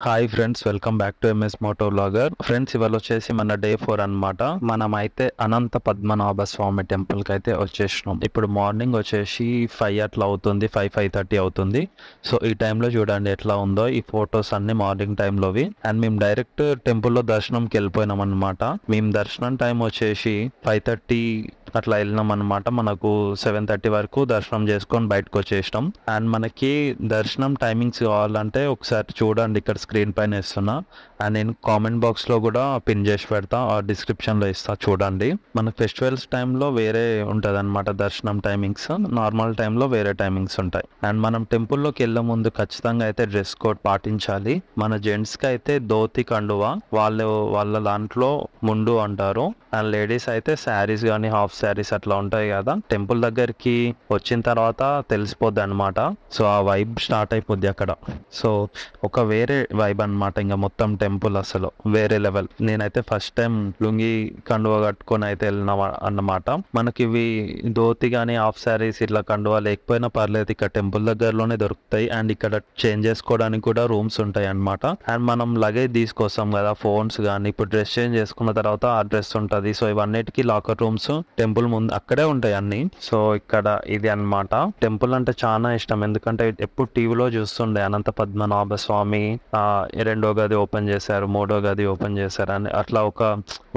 Hi friends, welcome back to MS Moto vlogger. Friends, ఇవాళ వచ్చేసి మన డే 4 అనమాట. మనం అయితే అనంత పద్మనాభ స్వామి టెంపుల్కి అయితే వచ్చేసినాం. ఇప్పుడు మార్నింగ్ వచ్చేసి 5 అట్లా అవుతుంది, 5:30 అవుతుంది. సో ఈ టైంలో చూడండి ఎట్లా ఉందో ఈ ఫొటోస్ అన్ని మార్నింగ్ టైంలోవి. అండ్ మేము డైరెక్ట్ టెంపుల్లో దర్శనంకి వెళ్ళిపోయినాం అనమాట. మేము దర్శనం టైం వచ్చేసి 5:30 అట్లా వెళ్ళినాం అనమాట. మనకు 7:30 వరకు దర్శనం చేసుకొని బయటకు వచ్చేసినాం. అండ్ మనకి దర్శనం టైమింగ్స్ కావాలంటే ఒకసారి చూడండి, ఇక్కడ స్క్రీన్ పైన ఇస్తున్నా. అండ్ నేను కామెంట్ బాక్స్లో కూడా పిన్ చేసి పెడతా, ఆ డిస్క్రిప్షన్లో ఇస్తా, చూడండి. మన ఫెస్టివల్స్ టైంలో వేరే ఉంటుంది అనమాట దర్శనం టైమింగ్స్, నార్మల్ టైంలో వేరే టైమింగ్స్ ఉంటాయి. అండ్ మనం టెంపుల్లోకి వెళ్ళే ముందు ఖచ్చితంగా అయితే డ్రెస్ కోడ్ పాటించాలి. మన జెంట్స్కి అయితే ధోతి కండువా, వాళ్ళ దాంట్లో ముండు అంటారు. అండ్ లేడీస్ అయితే శారీస్ కానీ హాఫ్ శారీస్ అట్లా ఉంటాయి కదా. టెంపుల్ దగ్గరికి వచ్చిన తర్వాత తెలిసిపోద్ది అనమాట. సో ఆ వైబ్ స్టార్ట్ అయిపోద్ది అక్కడ. సో ఒక వేరే వైబ్ అనమాట, ఇంకా మొత్తం టెంపుల్ అసలు వేరే లెవెల్. నేనైతే ఫస్ట్ టైం లుంగి కండువా కట్టుకొని అయితే వెళ్ళిన అన్నమాట. మనకి ఇవి ధోతి కానీ హాఫ్ శారీస్ ఇట్లా కండువా లేకపోయినా పర్లేదు, ఇక్కడ టెంపుల్ దగ్గరలోనే దొరుకుతాయి. అండ్ ఇక్కడ చేంజ్ చేసుకోవడానికి కూడా రూమ్స్ ఉంటాయి అనమాట. అండ్ మనం లగేజ్ తీసుకొస్తాం కదా, ఫోన్స్ కానీ, ఇప్పుడు డ్రెస్ చేంజ్ చేసుకున్న తర్వాత ఆ డ్రెస్ ఉంటుంది. సో ఇవన్నిటికీ లాకర్ రూమ్స్ టెంపుల్ ముందు అక్కడే ఉంటాయి అన్ని. సో ఇక్కడ ఇది అన్నమాట. టెంపుల్ అంటే చాలా ఇష్టం, ఎందుకంటే ఎప్పుడు టీవీలో చూస్తుండే అనంత పద్మనాభ స్వామి రెండో గది ఓపెన్ చేశారు, మూడో గది ఓపెన్ చేశారు అని అట్లా ఒక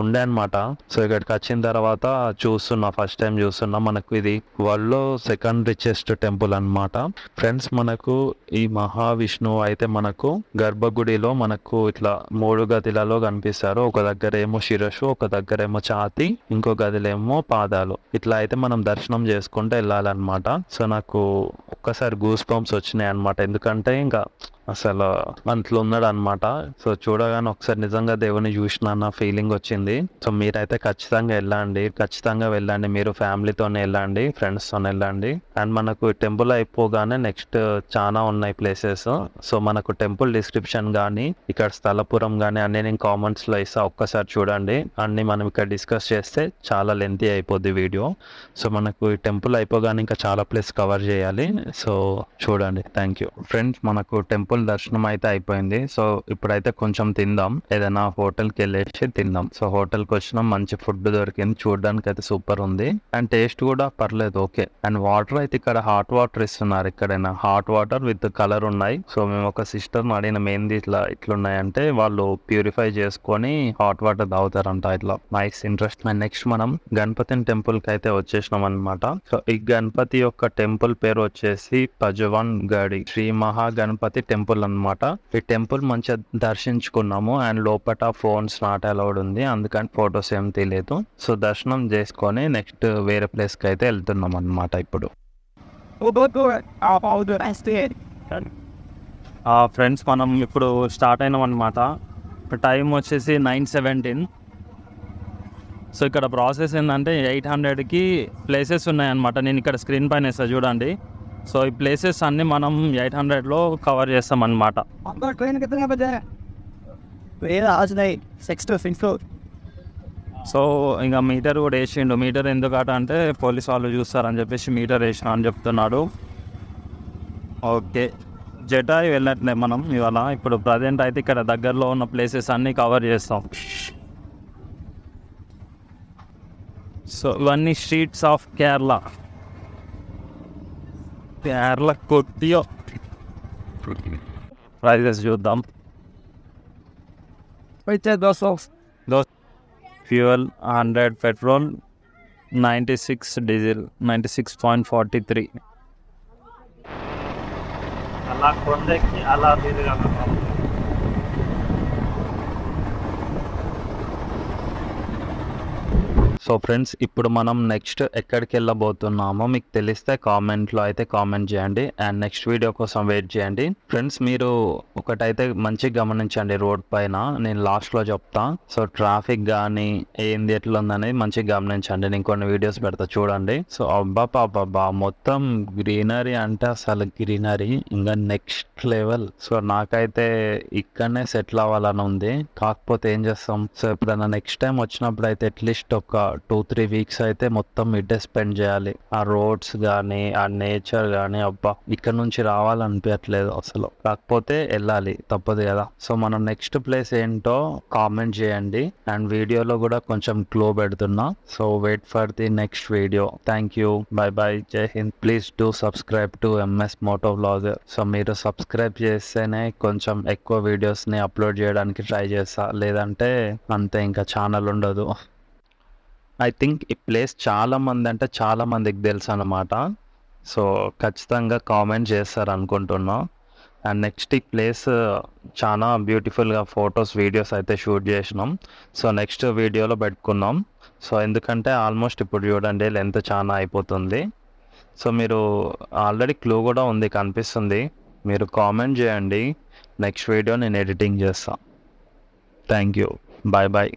ఉండే అనమాట. సో ఇక్కడికి వచ్చిన తర్వాత చూస్తున్నా, ఫస్ట్ టైం చూస్తున్నా. మనకు ఇది వరల్డ్ లో సెకండ్ రిచెస్ట్ టెంపుల్ అన్నమాట. ఫ్రెండ్స్, మనకు ఈ మహావిష్ణువు అయితే మనకు గర్భగుడిలో మనకు ఇట్లా 3 గదిలలో కనిపిస్తారు. ఒక దగ్గర ఏమో శిరస్సు, ఒక దగ్గర ఏమో ఛాతి, ఇంకో గదిలేమో పాదాలు. ఇట్లా అయితే మనం దర్శనం చేసుకుంటూ వెళ్ళాలన్నమాట. సో నాకు ఒక్కసారి గూస్ బంప్స్ వచ్చినాయి అనమాట, ఎందుకంటే ఇంకా అసలు అంట్లో ఉన్నాడు అనమాట. సో చూడగానే ఒకసారి నిజంగా దేవుని చూసిన అన్న ఫీలింగ్ వచ్చింది. సో మీరైతే ఖచ్చితంగా వెళ్ళండి, మీరు ఫ్యామిలీతోనే వెళ్ళండి, ఫ్రెండ్స్తోనే వెళ్ళండి. అండ్ మనకు టెంపుల్ అయిపోగానే నెక్స్ట్ చాలా ఉన్నాయి ప్లేసెస్. సో మనకు టెంపుల్ డిస్క్రిప్షన్ కానీ, ఇక్కడ స్థలపురం కానీ అన్ని నేను కామెంట్స్లో ఇస్తా, ఒక్కసారి చూడండి. అన్ని మనం ఇక్కడ డిస్కస్ చేస్తే చాలా లెంతీ అయిపోద్ది వీడియో. సో మనకు ఈ టెంపుల్ అయిపోగానే ఇంకా చాలా ప్లేస్ కవర్ చేయాలి. సో చూడండి. Thank you friends. మనకు టెంపుల్ దర్శనం అయితే అయిపోయింది. సో ఇప్పుడైతే కొంచెం తిందాం, ఏదైనా హోటల్కి వెళ్ళేసి తిందాం. సో హోటల్కి వచ్చినాం, మంచి ఫుడ్ దొరికింది, చూడడానికి అయితే సూపర్ ఉంది. అండ్ టేస్ట్ కూడా పర్లేదు, ఓకే. అండ్ వాటర్ అయితే ఇక్కడ హాట్ వాటర్ ఇస్తున్నారు. ఇక్కడైనా హాట్ వాటర్ విత్ కలర్ ఉన్నాయి. సో మేము ఒక సిస్టర్ అడిగిన ఏంది ఇట్లున్నాయంటే వాళ్ళు ప్యూరిఫై చేసుకొని హాట్ వాటర్ తాగుతారంట. ఇట్లా నైస్, ఇంట్రెస్ట్. అండ్ నెక్స్ట్ మనం గణపతి టెంపుల్ కి అయితే వచ్చేసినాం అనమాట. సో ఈ గణపతి యొక్క టెంపుల్ పేరు వచ్చేసి పజవన్ గడి శ్రీ మహా గణపతి టెంపుల్ అన్నమాట. ఈ టెంపుల్ మంచిగా దర్శించుకున్నాము. అండ్ లోపల ఫోన్స్ నాట్ అలౌడ్ ఉంది, అందుకని ఫొటోస్ ఏం తెలియదు. సో దర్శనం చేసుకొని నెక్స్ట్ వేరే ప్లేస్ కి అయితే వెళ్తున్నాం అనమాట ఇప్పుడు. ఫ్రెండ్స్, మనం ఇప్పుడు స్టార్ట్ అయినాం అనమాట. టైం వచ్చేసి 9:17. సో ఇక్కడ ప్రాసెస్ ఏంటంటే 800కి ప్లేసెస్ ఉన్నాయన్నమాట. నేను ఇక్కడ స్క్రీన్ పైన వేస్తా చూడండి. సో ఈ ప్లేసెస్ అన్నీ మనం 800లో కవర్ చేస్తాం అన్నమాట. సో ఇంకా మీటర్ కూడా వేసిండు. మీటర్ ఎందుకట అంటే పోలీస్ వాళ్ళు చూస్తారని చెప్పేసి మీటర్ వేసిన అని చెప్తున్నాడు. ఓకే, జటాయు వెళ్ళట్లే మనం ఇవాళ. ఇప్పుడు ప్రజెంట్ అయితే ఇక్కడ దగ్గరలో ఉన్న ప్లేసెస్ అన్నీ కవర్ చేస్తాం. సో ఇవన్నీ స్ట్రీట్స్ ఆఫ్ కేరళ కొద్దిగా ప్రైజెస్ చూద్దాం. Fuel 100 petrol, 96 diesel, 96.43. అలా కొండకి అలా సో ఫ్రెండ్స్, ఇప్పుడు మనం నెక్స్ట్ ఎక్కడికి వెళ్ళబోతున్నామో మీకు తెలిస్తే కామెంట్లో అయితే కామెంట్ చేయండి. అండ్ నెక్స్ట్ వీడియో కోసం వెయిట్ చేయండి. ఫ్రెండ్స్, మీరు ఒకటైతే మంచిగా గమనించండి, రోడ్ పైన నేను లాస్ట్లో చెప్తా. సో ట్రాఫిక్ కానీ ఏంది ఎట్లా ఉందనేది మంచిగా గమనించండి. నేను కొన్ని వీడియోస్ పెడతా, చూడండి. సో అబ్బాబ్బా మొత్తం గ్రీనరీ అంటే అసలు గ్రీనరీ ఇంకా నెక్స్ట్ లెవెల్. సో నాకైతే ఇక్కడనే సెటిల్ అవ్వాలని ఉంది. కాకపోతే ఏం చేస్తాం, సో ఎప్పుడైనా నెక్స్ట్ టైం వచ్చినప్పుడు అయితే అట్లీస్ట్ ఒక 2-3 వీక్స్ అయితే మొత్తం ఇటే స్పెండ్ చేయాలి. ఆ రోడ్స్ కానీ ఆ నేచర్ కానీ అబ్బా ఇక్కడ నుంచి రావాలనిపించట్లేదు అసలు. కాకపోతే వెళ్ళాలి తప్పదు కదా. సో మనం నెక్స్ట్ ప్లేస్ ఏంటో కామెంట్ చేయండి అండ్ వీడియోలో కూడా కొంచెం క్లో పెడుతున్నా. So wait for the next video. Thank you, bye bye, జై హింద్. Please do subscribe to MS Moto Vlogger. So మీరు సబ్స్క్రైబ్ చేస్తేనే కొంచెం ఎక్కువ వీడియోస్ని అప్లోడ్ చేయడానికి ట్రై చేస్తా, లేదంటే అంతే ఇంకా ఛానల్ ఉండదు. ఐ థింక్ ఈ ప్లేస్ చాలా మందికి తెలుసు అన్నమాట. సో ఖచ్చితంగా కామెంట్ చేస్తారు అనుకుంటున్నా. అండ్ నెక్స్ట్ ఈ ప్లేస్ చాలా బ్యూటిఫుల్గా ఫొటోస్ వీడియోస్ అయితే షూట్ చేసినాం. సో నెక్స్ట్ వీడియోలో పెట్టుకున్నాం. సో ఎందుకంటే ఆల్మోస్ట్ ఇప్పుడు చూడండి లెంత్ చాలా అయిపోతుంది. సో మీరు ఆల్రెడీ క్లూ కూడా ఉంది కనిపిస్తుంది, మీరు కామెంట్ చేయండి. నెక్స్ట్ వీడియో నేను ఎడిటింగ్ చేస్తాను. Thank you, bye bye.